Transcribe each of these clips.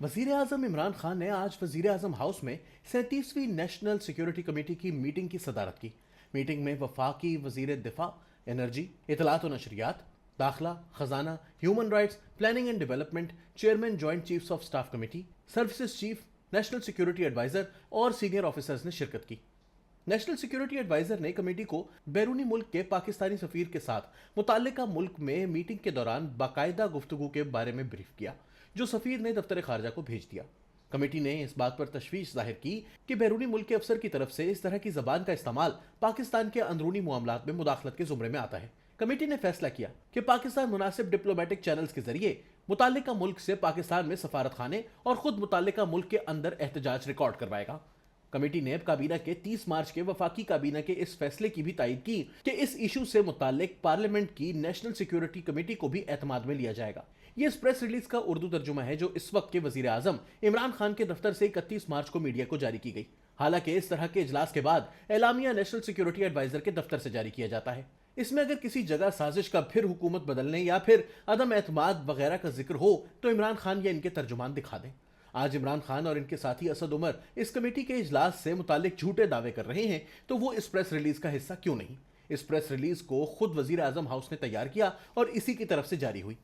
वजीर आजम इमरान खान ने आज वजीर आजम हाउस में 37वीं नेशनल सिक्योरिटी कमेटी की मीटिंग की सदारत की। मीटिंग में वफाकी वजीर दिफा, एनर्जी, इतलात व नशरियात, दाखिला, खजाना, human rights, planning and development, chairman joint chiefs of staff committee, services chief, national security adviser और सीनियर ऑफिसर्स ने शिरकत की। नेशनल सिक्योरिटी एडवाइजर ने कमेटी को बैरूनी मुल्क के पाकिस्तानी सफीर के साथ मुताल्लिका मुल्क में मीटिंग के दौरान बाकायदा गुफ्तगू के बारे में ब्रीफ किया, जो सफीर ने दफ्तर खारजा को भेज दिया। कमेटी ने इस बात पर तशवीश जाहिर की कि बैरूनी मुल्क के अफसर की तरफ से इस तरह की जबान का इस्तेमाल पाकिस्तान के अंदरूनी मामलात में मुदाखलत के जुमरे में आता है। कमेटी ने फैसला किया कि पाकिस्तान मुनासिब डिप्लोमेटिक चैनल्स के जरिए मुताल्लिका मुल्क से पाकिस्तान में सफारत खाने और खुद मुताल्लिका मुल्क के अंदर एहतजाज रिकॉर्ड करवाएगा। कमेटी ने काबीना के 30 मार्च के वफाकी काबीना के इस फैसले की भी तायद की कि इस इशू से मुताल्लिक पार्लियामेंट की नेशनल सिक्योरिटी कमेटी को भी एतमाद में लिया जाएगा। ये इस प्रेस रिलीज का उर्दू तर्जुमा है जो इस वक्त के वजीर आजम इमरान खान के दफ्तर से 31 मार्च को मीडिया को जारी की गई। हालांकि इस तरह के इजलास के बाद एलामिया नेशनल सिक्योरिटी एडवाइजर के दफ्तर से जारी किया जाता है। इसमें अगर किसी जगह साजिश का फिर हुकूमत बदलने या फिर अदम एतमाद वगैरह का जिक्र हो तो इमरान खान या इनके तर्जुमान दिखा दें। आज इमरान खान और इनके साथी असद उमर इस कमेटी के इजलास से मुतालिक झूठे दावे कर रहे हैं, तो वो इस प्रेस रिलीज का हिस्सा क्यों नहीं? इस प्रेस रिलीज को खुद वजीर आजम हाउस ने तैयार किया और इसी की तरफ से जारी हुई।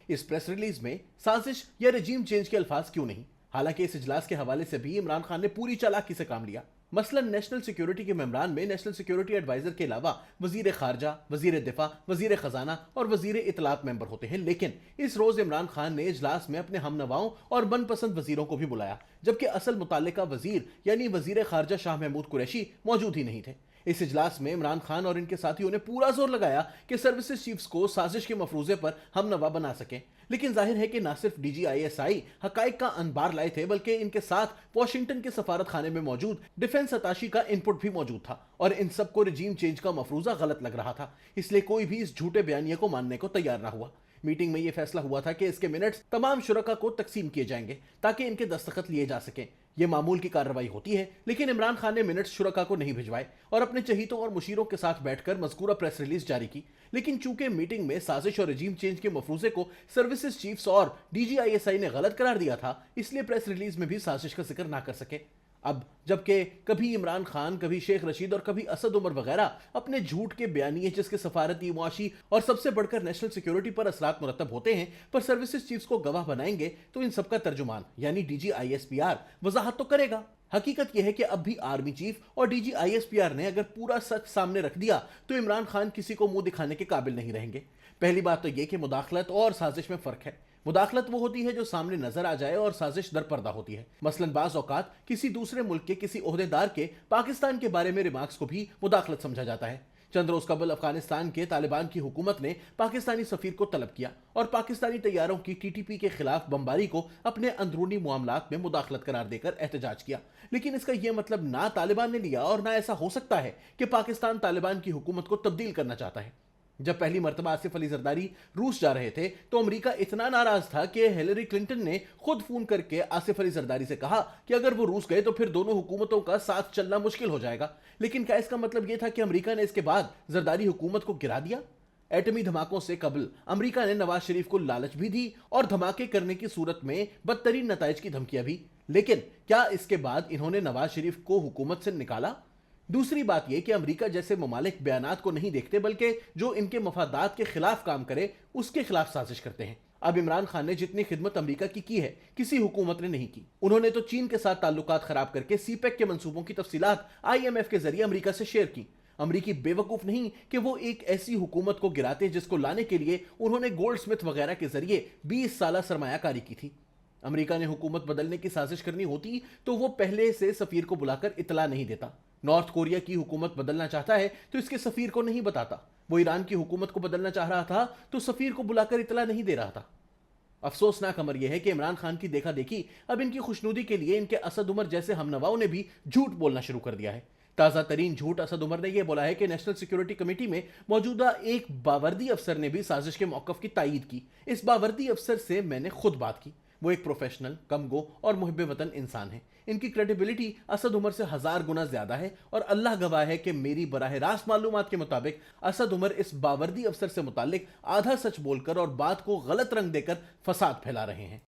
इस प्रेस रिलीज में साजिश या रजीम चेंज के अल्फाज क्यों नहीं? हालांकि इस इजलास के हवाले से भी इमरान खान ने पूरी चालाकी से काम लिया। मसलन नेशनल सिक्योरिटी के मेंबरान में नेशनल सिक्योरिटी एडवाइजर के अलावा वजीर खारजा, वजीर दिफा, वजीर खजाना और वजीर इतलात मेंबर होते हैं। लेकिन इस रोज इमरान खान ने इजलास में अपने हमनवाओं और मनपसंद वजीरों को भी बुलाया, जबकि असल मुताल्लिका वजीर यानी वजीर खारजा शाह महमूद कुरैशी मौजूद ही नहीं थे। इस इजलास में इमरान खान और इनके साथियों ने पूरा जोर लगाया कि सर्विसेज चीफ्स को साजिश के मफरूजे पर हमनवा बना सकें। लेकिन जाहिर है कि ना सिर्फ DGISI हकाइक का अनबार लाए थे, बल्कि इनके साथ वॉशिंगटन के सफारत खाने में मौजूद डिफेंस अताशी का इनपुट भी मौजूद था और इन सबको रजीम चेंज का मफरूजा गलत लग रहा था। इसलिए कोई भी इस झूठे बयानिए को मानने को तैयार ना हुआ। मीटिंग में यह फैसला हुआ था कि इसके मिनट्स तमाम शुरका को तकसीम किए जाएंगे ताकि इनके दस्तखत लिए जा सकें। यह मामूल की कार्रवाई होती है, लेकिन इमरान खान ने मिनट्स शुरका को नहीं भिजवाए और अपने चहीतों और मुशीरों के साथ बैठकर मज़कूरा प्रेस रिलीज जारी की। लेकिन चूंकि मीटिंग में साजिश और रजीम चेंज के मफरूजे को सर्विसेज चीफ्स और DGISI ने गलत करार दिया था, इसलिए प्रेस रिलीज में भी साजिश का जिक्र ना कर सके। अब जबकि कभी इमरान खान, कभी शेख रशीद और कभी असद उमर वगैरह अपने झूठ के बयानिए जिसके सफारती, मुआशी और सबसे बढ़कर नेशनल सिक्योरिटी पर असरात मुरतब होते हैं, पर सर्विसेज चीफ्स को गवाह बनाएंगे, तो इन सबका तर्जुमान यानी DGISPR वजाहत तो करेगा। हकीकत यह है कि अब भी आर्मी चीफ और DGISPR ने अगर पूरा सच सामने रख दिया तो इमरान खान किसी को मुंह दिखाने के काबिल नहीं रहेंगे। पहली बात तो यह कि मुदाखलत और साजिश में फर्क है। मुदाखलत वो होती है जो सामने नजर आ जाए और साजिश दरपर्दा होती है। मसलन बाज औकात किसी दूसरे मुल्क के किसी ओहदेदार के पाकिस्तान के बारे में रिमार्क्स को भी मुदाखलत समझा जाता है। चंद रोज कबल अफगानिस्तान के तालिबान की हुकूमत ने पाकिस्तानी सफीर को तलब किया और पाकिस्तानी तैयारों की TTP के खिलाफ बमबारी को अपने अंदरूनी मामलात में मुदाखलत करार देकर एहतजाज किया। लेकिन इसका यह मतलब ना तालिबान ने लिया और ना ऐसा हो सकता है कि पाकिस्तान तालिबान की हुकूमत को तब्दील करना चाहता है। जब पहली मर्तबा आसिफ अली जरदारी रूस जा रहे थे तो अमेरिका इतना नाराज था कि हिलरी क्लिंटन ने खुद फोन करके आसिफ अली जरदारी से कहा कि अगर वो रूस गए तो फिर दोनों हुकूमतों का साथ चलना मुश्किल हो जाएगा। लेकिन क्या इसका मतलब यह था कि अमेरिका ने इसके बाद जरदारी हुकूमत को गिरा दिया? एटमी धमाकों से कबल अमेरिका ने नवाज शरीफ को लालच भी दी और धमाके करने की सूरत में बदतरीन नताइज की धमकियां भी। लेकिन क्या इसके बाद इन्होंने नवाज शरीफ को हुकूमत से निकाला? दूसरी बात यह कि अमेरिका जैसे ममालिक बयानात को नहीं देखते, बल्कि जो इनके मफादात के खिलाफ काम करे उसके खिलाफ साजिश करते हैं। अब इमरान खान ने जितनी खिदमत अमेरिका की है, किसी हुकूमत ने नहीं की। उन्होंने तो चीन के साथ ताल्लुकात खराब करके CPEC के मंसूबों की तफसीलात IMF के जरिए अमेरिका से शेयर की। अमेरिकी बेवकूफ नहीं कि वो एक ऐसी हुकूमत को गिराते जिसको लाने के लिए उन्होंने गोल्ड स्मिथ वगैरह के जरिए 20 साल सरमायाकारी की थी। अमेरिका ने हुकूमत बदलने की साजिश करनी होती तो वो पहले से सफीर को बुलाकर इतला नहीं देता। नॉर्थ कोरिया की हुकूमत बदलना चाहता है तो इसके सफीर को नहीं बताता। वो ईरान की हुकूमत को बदलना चाह रहा था तो सफीर को बुलाकर इतला नहीं दे रहा था। अफसोसनाक अमर यह है कि इमरान खान की देखा देखी अब इनकी खुशनुदी के लिए इनके असद उमर जैसे हमनवाओं ने भी झूठ बोलना शुरू कर दिया है। ताज़ा तरीन झूठ असद उमर ने यह बोला है कि नेशनल सिक्योरिटी कमेटी में मौजूदा एक बावर्दी अफसर ने भी साजिश के मौकफ की तायीद की। इस बावर्दी अफसर से मैंने खुद बात की। वो एक प्रोफेशनल, कमगो और मुहिब वतन इंसान है। इनकी क्रेडिबिलिटी असद उमर से 1000 गुना ज्यादा है और अल्लाह गवाह है कि मेरी बराह रास्त मालूमात के मुताबिक असद उमर इस बावर्दी अफसर से मुतालिक आधा सच बोलकर और बात को गलत रंग देकर फसाद फैला रहे हैं।